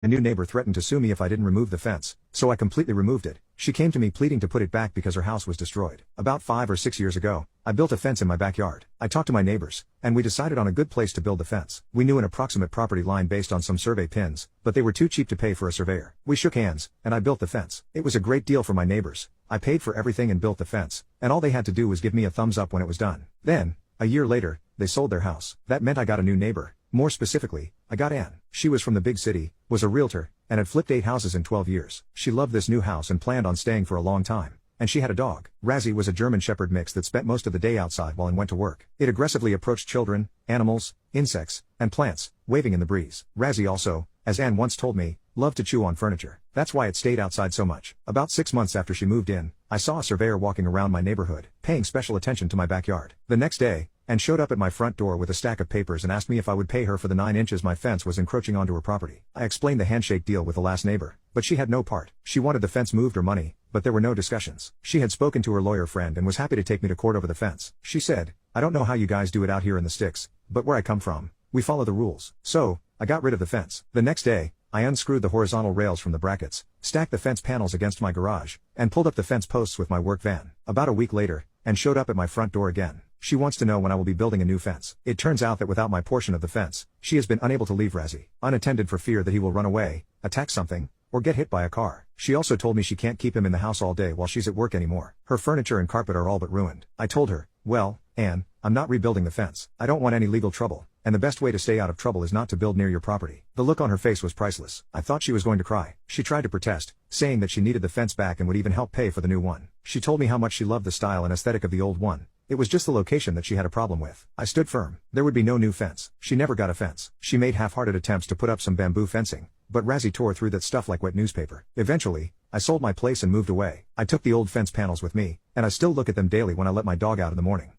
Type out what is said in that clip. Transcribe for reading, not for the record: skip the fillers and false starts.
A new neighbor threatened to sue me if I didn't remove the fence, so I completely removed it. She came to me pleading to put it back because her house was destroyed. About 5 or 6 years ago, I built a fence in my backyard. I talked to my neighbors, and we decided on a good place to build the fence. We knew an approximate property line based on some survey pins, but they were too cheap to pay for a surveyor. We shook hands, and I built the fence. It was a great deal for my neighbors. I paid for everything and built the fence, and all they had to do was give me a thumbs up when it was done. Then, a year later, they sold their house. That meant I got a new neighbor. More specifically, I got Anne. She was from the big city, was a realtor, and had flipped 8 houses in 12 years. She loved this new house and planned on staying for a long time. And she had a dog. Razzie was a German Shepherd mix that spent most of the day outside while Anne went to work. It aggressively approached children, animals, insects, and plants, waving in the breeze. Razzie also, as Anne once told me, loved to chew on furniture. That's why it stayed outside so much. About 6 months after she moved in, I saw a surveyor walking around my neighborhood, paying special attention to my backyard. The next day, Anne showed up at my front door with a stack of papers and asked me if I would pay her for the 9 inches my fence was encroaching onto her property. I explained the handshake deal with the last neighbor, but she had no part. She wanted the fence moved or money, but there were no discussions. She had spoken to her lawyer friend and was happy to take me to court over the fence. She said, "I don't know how you guys do it out here in the sticks, but where I come from, we follow the rules." So, I got rid of the fence. The next day, I unscrewed the horizontal rails from the brackets, stacked the fence panels against my garage, and pulled up the fence posts with my work van. About a week later, Anne showed up at my front door again. She wants to know when I will be building a new fence. It turns out that without my portion of the fence, she has been unable to leave Razzie, unattended for fear that he will run away, attack something, or get hit by a car. She also told me she can't keep him in the house all day while she's at work anymore. Her furniture and carpet are all but ruined. I told her, "Well, Anne, I'm not rebuilding the fence. I don't want any legal trouble, and the best way to stay out of trouble is not to build near your property." The look on her face was priceless. I thought she was going to cry. She tried to protest, saying that she needed the fence back and would even help pay for the new one. She told me how much she loved the style and aesthetic of the old one. It was just the location that she had a problem with. I stood firm. There would be no new fence. She never got a fence. She made half-hearted attempts to put up some bamboo fencing, but Razzie tore through that stuff like wet newspaper. Eventually, I sold my place and moved away. I took the old fence panels with me, and I still look at them daily when I let my dog out in the morning.